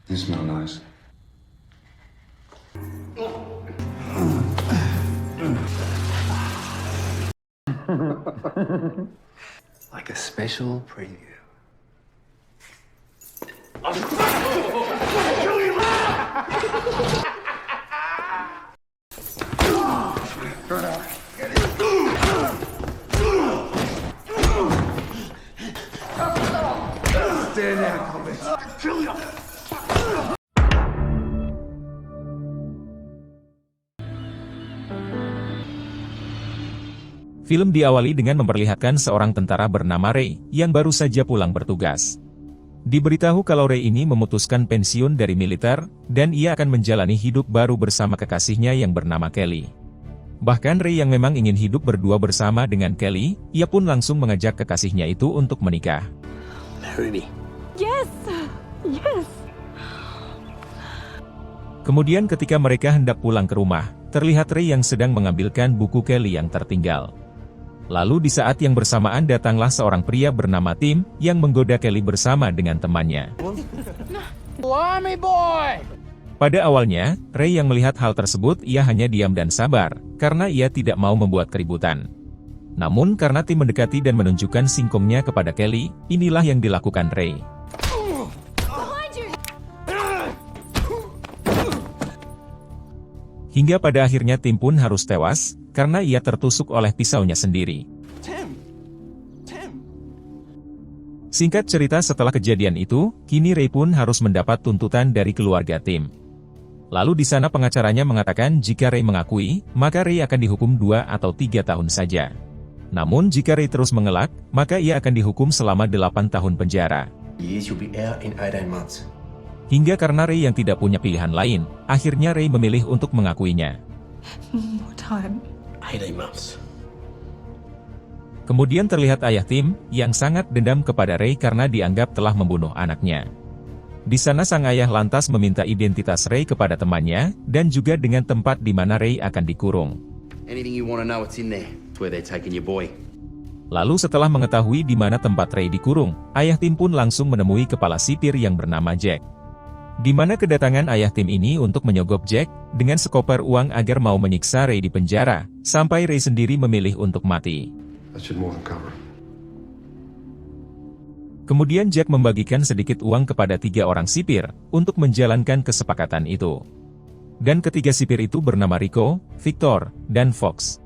You smell nice. Like a special preview. Stand down, convict. Film diawali dengan memperlihatkan seorang tentara bernama Ray, yang baru saja pulang bertugas. Diberitahu kalau Ray ini memutuskan pensiun dari militer, dan ia akan menjalani hidup baru bersama kekasihnya yang bernama Kelly. Bahkan Ray yang memang ingin hidup berdua bersama dengan Kelly, ia pun langsung mengajak kekasihnya itu untuk menikah. Marry me. Yes! Yes! Kemudian ketika mereka hendak pulang ke rumah, terlihat Ray yang sedang mengambilkan buku Kelly yang tertinggal. Lalu di saat yang bersamaan datanglah seorang pria bernama Tim, yang menggoda Kelly bersama dengan temannya. Pada awalnya, Ray yang melihat hal tersebut ia hanya diam dan sabar, karena ia tidak mau membuat keributan. Namun karena Tim mendekati dan menunjukkan singkongnya kepada Kelly, inilah yang dilakukan Ray. Hingga pada akhirnya Tim pun harus tewas, karena ia tertusuk oleh pisaunya sendiri. Singkat cerita setelah kejadian itu, kini Ray pun harus mendapat tuntutan dari keluarga Tim. Lalu di sana pengacaranya mengatakan jika Ray mengakui, maka Ray akan dihukum 2 atau 3 tahun saja. Namun jika Ray terus mengelak, maka ia akan dihukum selama 8 tahun penjara. Hingga karena Ray yang tidak punya pilihan lain, akhirnya Ray memilih untuk mengakuinya. More time. 18 months. Kemudian terlihat ayah Tim, yang sangat dendam kepada Ray karena dianggap telah membunuh anaknya. Di sana sang ayah lantas meminta identitas Ray kepada temannya, dan juga dengan tempat di mana Ray akan dikurung. Anything you want to know, it's in there. It's where they're taking your boy. Lalu setelah mengetahui di mana tempat Ray dikurung, ayah Tim pun langsung menemui kepala sipir yang bernama Jack. Di mana kedatangan ayah Tim ini untuk menyogok Jack, dengan sekoper uang agar mau menyiksa Ray di penjara, sampai Ray sendiri memilih untuk mati. That should more than cover. Kemudian Jack membagikan sedikit uang kepada 3 orang sipir, untuk menjalankan kesepakatan itu. Dan ketiga sipir itu bernama Rico, Victor, dan Fox.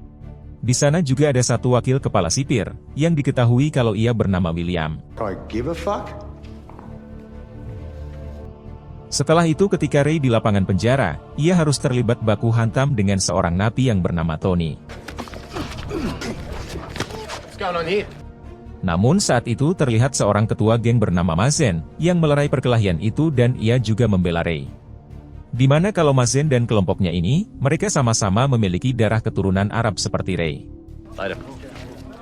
Di sana juga ada satu wakil kepala sipir, yang diketahui kalau ia bernama William. I give a fuck? Setelah itu ketika Ray di lapangan penjara, ia harus terlibat baku hantam dengan seorang napi yang bernama Tony. What's going on here? Namun saat itu terlihat seorang ketua geng bernama Mazen, yang melerai perkelahian itu dan ia juga membela Ray. Di mana kalau Mazen dan kelompoknya ini, mereka sama-sama memiliki darah keturunan Arab seperti Ray. Later.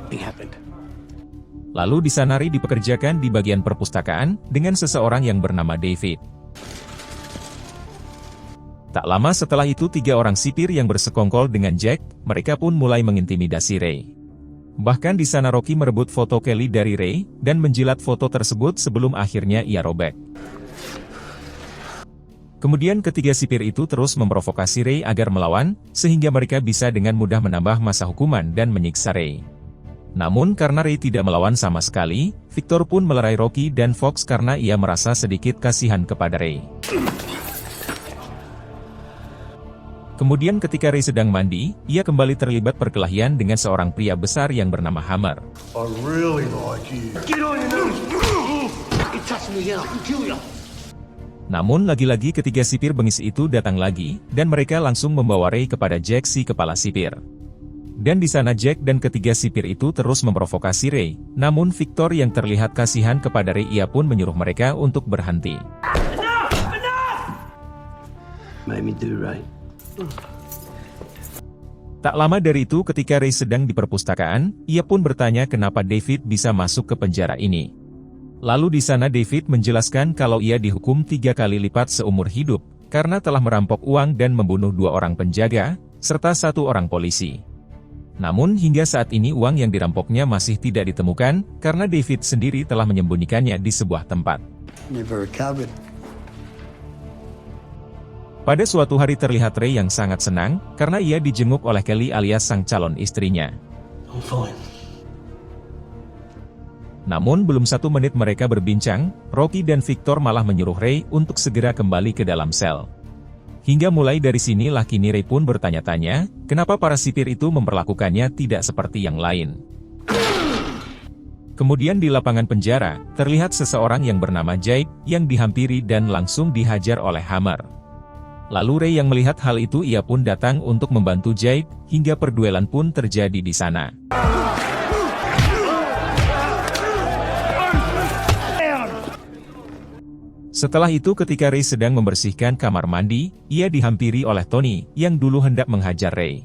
It happened. Lalu di sana Ray dipekerjakan di bagian perpustakaan, dengan seseorang yang bernama David. Tak lama setelah itu 3 orang sipir yang bersekongkol dengan Jack, mereka pun mulai mengintimidasi Ray. Bahkan di sana Rocky merebut foto Kelly dari Ray, dan menjilat foto tersebut sebelum akhirnya ia robek. Kemudian ketiga sipir itu terus memprovokasi Ray agar melawan, sehingga mereka bisa dengan mudah menambah masa hukuman dan menyiksa Ray. Namun karena Ray tidak melawan sama sekali, Victor pun melerai Rocky dan Fox karena ia merasa sedikit kasihan kepada Ray. Kemudian ketika Ray sedang mandi, ia kembali terlibat perkelahian dengan seorang pria besar yang bernama Hammer. I really like you. Get on your knees! You touch me again, I can kill you! Namun lagi-lagi ketiga sipir bengis itu datang lagi, dan mereka langsung membawa Ray kepada Jack si kepala sipir. Dan di sana Jack dan ketiga sipir itu terus memprovokasi Ray, namun Victor yang terlihat kasihan kepada Ray ia pun menyuruh mereka untuk berhenti. Made me do right. Tak lama dari itu ketika Ray sedang di perpustakaan, ia pun bertanya kenapa David bisa masuk ke penjara ini. Lalu di sana David menjelaskan kalau ia dihukum 3 kali lipat seumur hidup, karena telah merampok uang dan membunuh 2 orang penjaga, serta 1 orang polisi. Namun hingga saat ini uang yang dirampoknya masih tidak ditemukan, karena David sendiri telah menyembunyikannya di sebuah tempat. Never recovered. Pada suatu hari terlihat Ray yang sangat senang, karena ia dijenguk oleh Kelly alias sang calon istrinya. I'm fine. Namun belum 1 menit mereka berbincang, Rocky dan Victor malah menyuruh Ray untuk segera kembali ke dalam sel. Hingga mulai dari sinilah kini Ray pun bertanya-tanya, kenapa para sipir itu memperlakukannya tidak seperti yang lain. Kemudian di lapangan penjara, terlihat seseorang yang bernama Jade, yang dihampiri dan langsung dihajar oleh Hammer. Lalu Ray yang melihat hal itu ia pun datang untuk membantu Jade, hingga perduelan pun terjadi di sana. Setelah itu ketika Ray sedang membersihkan kamar mandi, ia dihampiri oleh Tony, yang dulu hendak menghajar Ray.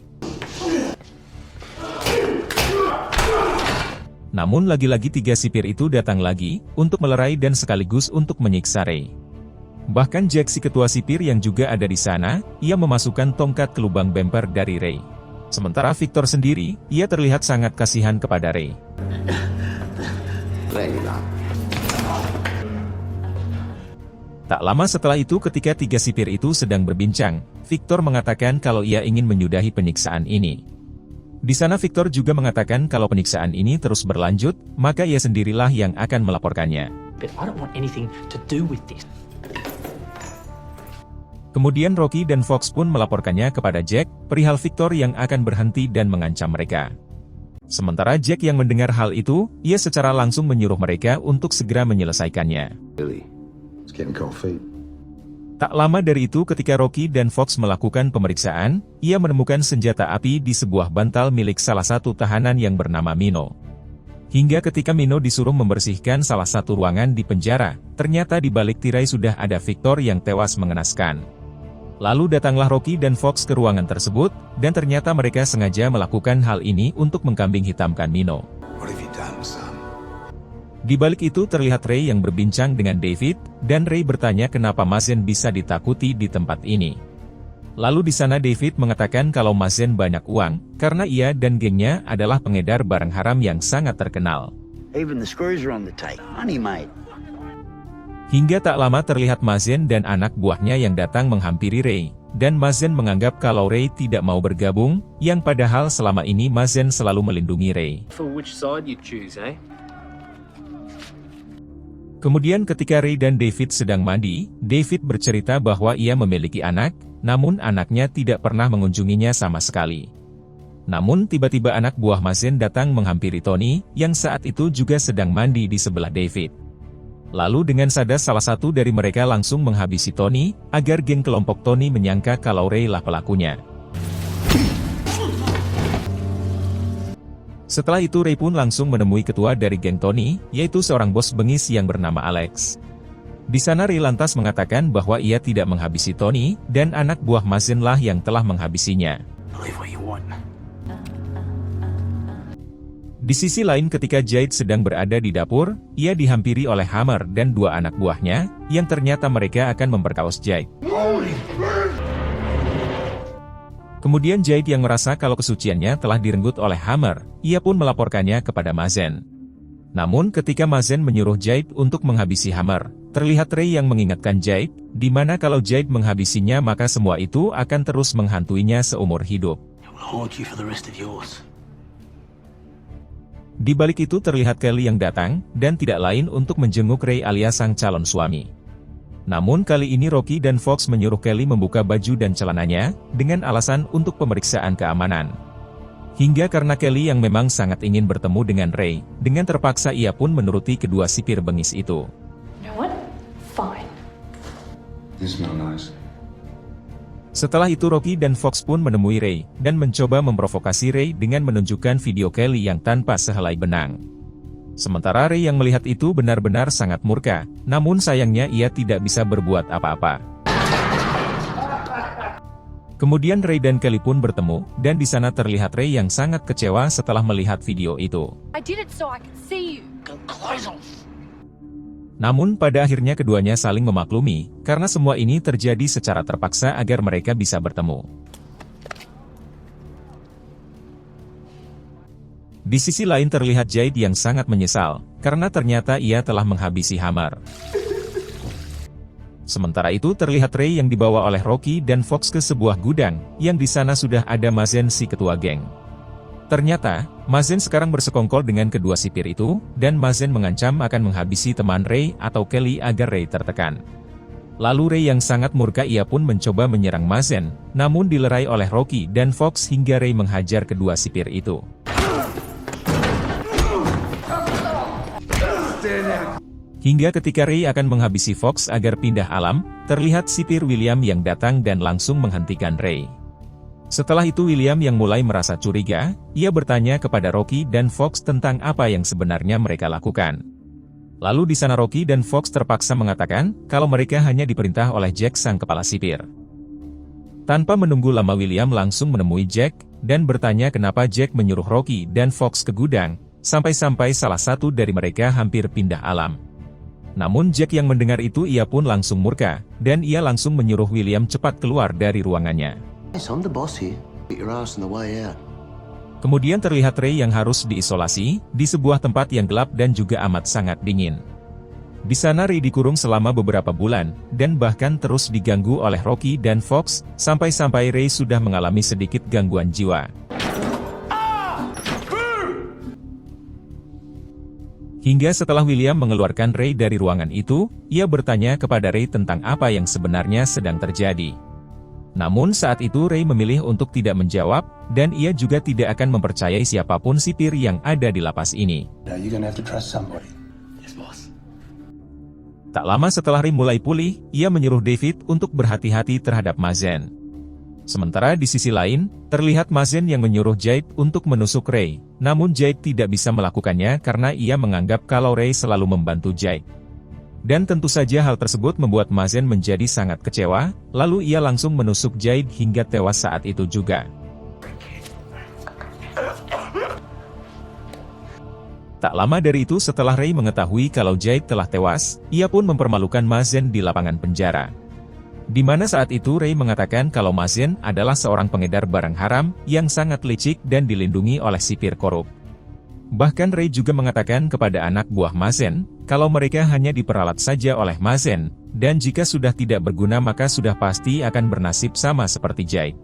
Namun lagi-lagi 3 sipir itu datang lagi, untuk melerai dan sekaligus untuk menyiksa Ray. Bahkan Jack si ketua sipir yang juga ada di sana, ia memasukkan tongkat ke lubang bemper dari Ray. Sementara Victor sendiri, ia terlihat sangat kasihan kepada Ray. Tak lama setelah itu ketika 3 sipir itu sedang berbincang, Victor mengatakan kalau ia ingin menyudahi penyiksaan ini. Di sana Victor juga mengatakan kalau penyiksaan ini terus berlanjut, maka ia sendirilah yang akan melaporkannya. But I don't want anything to do with this. Kemudian Rocky dan Fox pun melaporkannya kepada Jack, perihal Victor yang akan berhenti dan mengancam mereka. Sementara Jack yang mendengar hal itu, ia secara langsung menyuruh mereka untuk segera menyelesaikannya. It's getting cold feet. Tak lama dari itu ketika Rocky dan Fox melakukan pemeriksaan, ia menemukan senjata api di sebuah bantal milik salah satu tahanan yang bernama Mino. Hingga ketika Mino disuruh membersihkan salah satu ruangan di penjara, ternyata di balik tirai sudah ada Victor yang tewas mengenaskan. Lalu datanglah Rocky dan Fox ke ruangan tersebut, dan ternyata mereka sengaja melakukan hal ini untuk mengkambing hitamkan Mino. What have you done, son? Di balik itu terlihat Ray yang berbincang dengan David, dan Ray bertanya kenapa Mazen bisa ditakuti di tempat ini. Lalu di sana David mengatakan kalau Mazen banyak uang, karena ia dan gengnya adalah pengedar barang haram yang sangat terkenal. Even the screws are on the take. Money, mate. Hingga tak lama terlihat Mazen dan anak buahnya yang datang menghampiri Ray, dan Mazen menganggap kalau Ray tidak mau bergabung, yang padahal selama ini Mazen selalu melindungi Ray. For which side you choose, eh? Kemudian ketika Ray dan David sedang mandi, David bercerita bahwa ia memiliki anak, namun anaknya tidak pernah mengunjunginya sama sekali. Namun tiba-tiba anak buah Mazen datang menghampiri Tony, yang saat itu juga sedang mandi di sebelah David. Lalu dengan sadar salah satu dari mereka langsung menghabisi Tony, agar geng kelompok Tony menyangka kalau Ray lah pelakunya. Setelah itu Ray pun langsung menemui ketua dari geng Tony, yaitu seorang bos bengis yang bernama Alex. Di sana Ray lantas mengatakan bahwa ia tidak menghabisi Tony, dan anak buah Mazen lah yang telah menghabisinya. Believe what you want. Di sisi lain ketika Jade sedang berada di dapur, ia dihampiri oleh Hammer dan 2 anak buahnya, yang ternyata mereka akan memperkaos Jade. Kemudian Jade yang merasa kalau kesuciannya telah direnggut oleh Hammer, ia pun melaporkannya kepada Mazen. Namun ketika Mazen menyuruh Jade untuk menghabisi Hammer, terlihat Ray yang mengingatkan Jade, di mana kalau Jade menghabisinya maka semua itu akan terus menghantuinya seumur hidup. It will haunt you for the rest of yours. Di balik itu terlihat Kelly yang datang, dan tidak lain untuk menjenguk Ray alias sang calon suami. Namun kali ini Rocky dan Fox menyuruh Kelly membuka baju dan celananya, dengan alasan untuk pemeriksaan keamanan. Hingga karena Kelly yang memang sangat ingin bertemu dengan Ray, dengan terpaksa ia pun menuruti kedua sipir bengis itu. You know what? Fine. You smell nice. Setelah itu Rocky dan Fox pun menemui Ray, dan mencoba memprovokasi Ray dengan menunjukkan video Kelly yang tanpa sehelai benang. Sementara Ray yang melihat itu benar-benar sangat murka, namun sayangnya ia tidak bisa berbuat apa-apa. Kemudian Ray dan Kelly pun bertemu, dan di sana terlihat Ray yang sangat kecewa setelah melihat video itu. I did it so I could see you. Go close off. Namun pada akhirnya keduanya saling memaklumi, karena semua ini terjadi secara terpaksa agar mereka bisa bertemu. Di sisi lain terlihat Jade yang sangat menyesal, karena ternyata ia telah menghabisi Hammer. Sementara itu terlihat Ray yang dibawa oleh Rocky dan Fox ke sebuah gudang, yang di sana sudah ada Mazen si ketua geng. Ternyata, Mazen sekarang bersekongkol dengan kedua sipir itu, dan Mazen mengancam akan menghabisi teman Ray atau Kelly agar Ray tertekan. Lalu Ray yang sangat murka ia pun mencoba menyerang Mazen, namun dilerai oleh Rocky dan Fox hingga Ray menghajar kedua sipir itu. Hingga ketika Ray akan menghabisi Fox agar pindah alam, terlihat sipir William yang datang dan langsung menghentikan Ray. Setelah itu William yang mulai merasa curiga, ia bertanya kepada Rocky dan Fox tentang apa yang sebenarnya mereka lakukan. Lalu di sana Rocky dan Fox terpaksa mengatakan kalau mereka hanya diperintah oleh Jack sang kepala sipir. Tanpa menunggu lama William langsung menemui Jack, dan bertanya kenapa Jack menyuruh Rocky dan Fox ke gudang, sampai-sampai salah satu dari mereka hampir pindah alam. Namun Jack yang mendengar itu ia pun langsung murka, dan ia langsung menyuruh William cepat keluar dari ruangannya. Yes, I'm the boss here. Get your ass on the way out. Kemudian terlihat Ray yang harus diisolasi, di sebuah tempat yang gelap dan juga amat sangat dingin. Di sana Ray dikurung selama beberapa bulan, dan bahkan terus diganggu oleh Rocky dan Fox, sampai-sampai Ray sudah mengalami sedikit gangguan jiwa. Hingga setelah William mengeluarkan Ray dari ruangan itu, ia bertanya kepada Ray tentang apa yang sebenarnya sedang terjadi. Namun saat itu Ray memilih untuk tidak menjawab, dan ia juga tidak akan mempercayai siapapun sipir yang ada di lapas ini. Now you're gonna have to trust somebody. Yes, boss. Tak lama setelah Ray mulai pulih, ia menyuruh David untuk berhati-hati terhadap Mazen. Sementara di sisi lain, terlihat Mazen yang menyuruh Jade untuk menusuk Ray, namun Jade tidak bisa melakukannya karena ia menganggap kalau Ray selalu membantu Jade. Dan tentu saja hal tersebut membuat Mazen menjadi sangat kecewa, lalu ia langsung menusuk Jade hingga tewas saat itu juga. Tak lama dari itu setelah Ray mengetahui kalau Jade telah tewas, ia pun mempermalukan Mazen di lapangan penjara. Di mana saat itu Ray mengatakan kalau Mazen adalah seorang pengedar barang haram yang sangat licik dan dilindungi oleh sipir korup. Bahkan Ray juga mengatakan kepada anak buah Mazen, kalau mereka hanya diperalat saja oleh Mazen, dan jika sudah tidak berguna maka sudah pasti akan bernasib sama seperti Jade.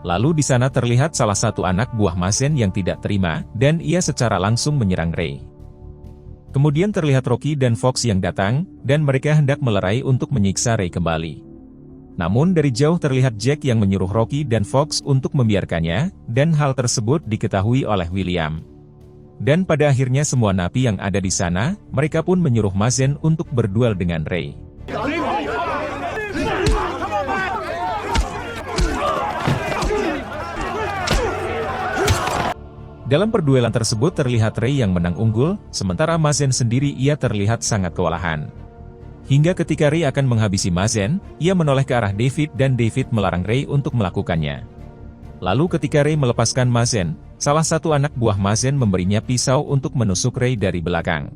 Lalu di sana terlihat salah satu anak buah Mazen yang tidak terima, dan ia secara langsung menyerang Ray. Kemudian terlihat Rocky dan Fox yang datang, dan mereka hendak melerai untuk menyiksa Ray kembali. Namun dari jauh terlihat Jack yang menyuruh Rocky dan Fox untuk membiarkannya, dan hal tersebut diketahui oleh William. Dan pada akhirnya semua napi yang ada di sana, mereka pun menyuruh Mazen untuk berduel dengan Ray. Dalam perduelan tersebut terlihat Ray yang menang unggul, sementara Mazen sendiri ia terlihat sangat kewalahan. Hingga ketika Ray akan menghabisi Mazen, ia menoleh ke arah David dan David melarang Ray untuk melakukannya. Lalu ketika Ray melepaskan Mazen, salah satu anak buah Mazen memberinya pisau untuk menusuk Ray dari belakang.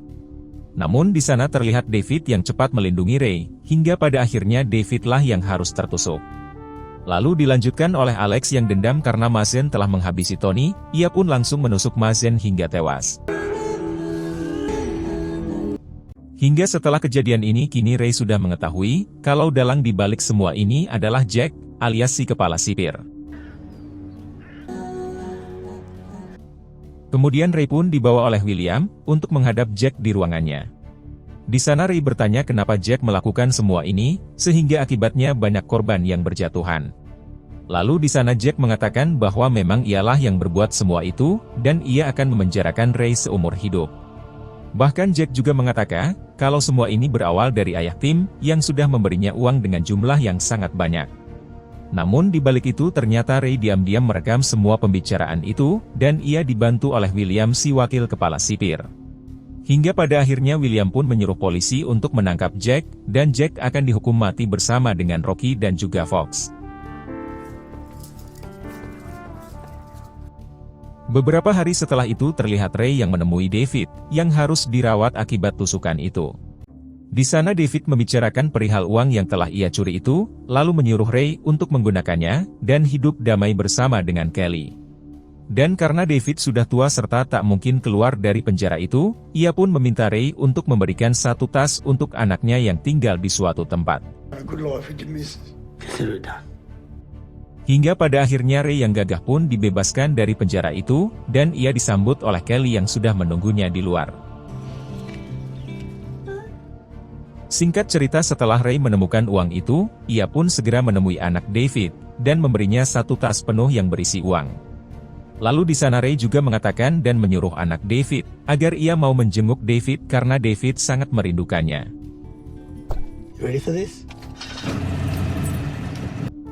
Namun di sana terlihat David yang cepat melindungi Ray, hingga pada akhirnya Davidlah yang harus tertusuk. Lalu dilanjutkan oleh Alex yang dendam karena Mazen telah menghabisi Tony, ia pun langsung menusuk Mazen hingga tewas. Hingga setelah kejadian ini kini Ray sudah mengetahui, kalau dalang di balik semua ini adalah Jack, alias si kepala sipir. Kemudian Ray pun dibawa oleh William, untuk menghadap Jack di ruangannya. Di sana Ray bertanya kenapa Jack melakukan semua ini, sehingga akibatnya banyak korban yang berjatuhan. Lalu di sana Jack mengatakan bahwa memang ialah yang berbuat semua itu, dan ia akan memenjarakan Ray seumur hidup. Bahkan Jack juga mengatakan, kalau semua ini berawal dari ayah Tim, yang sudah memberinya uang dengan jumlah yang sangat banyak. Namun di balik itu ternyata Ray diam-diam merekam semua pembicaraan itu, dan ia dibantu oleh William si wakil kepala sipir. Hingga pada akhirnya William pun menyuruh polisi untuk menangkap Jack, dan Jack akan dihukum mati bersama dengan Rocky dan juga Fox. Beberapa hari setelah itu terlihat Ray yang menemui David, yang harus dirawat akibat tusukan itu. Di sana David membicarakan perihal uang yang telah ia curi itu, lalu menyuruh Ray untuk menggunakannya, dan hidup damai bersama dengan Kelly. Dan karena David sudah tua serta tak mungkin keluar dari penjara itu, ia pun meminta Ray untuk memberikan satu tas untuk anaknya yang tinggal di suatu tempat. A good life with your missus. Consider it done. Hingga pada akhirnya Ray yang gagah pun dibebaskan dari penjara itu, dan ia disambut oleh Kelly yang sudah menunggunya di luar. Singkat cerita, setelah Ray menemukan uang itu, ia pun segera menemui anak David, dan memberinya satu tas penuh yang berisi uang. Lalu di sana Ray juga mengatakan dan menyuruh anak David, agar ia mau menjenguk David karena David sangat merindukannya. You ready for this?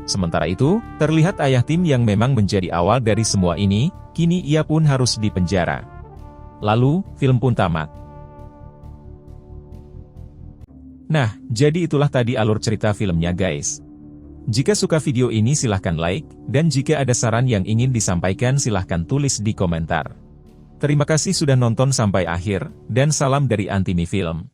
Sementara itu, terlihat ayah Tim yang memang menjadi awal dari semua ini, kini ia pun harus dipenjara. Lalu, film pun tamat. Nah, jadi itulah tadi alur cerita filmnya guys. Jika suka video ini silahkan like, dan jika ada saran yang ingin disampaikan silahkan tulis di komentar. Terima kasih sudah nonton sampai akhir, dan salam dari Antimi Film.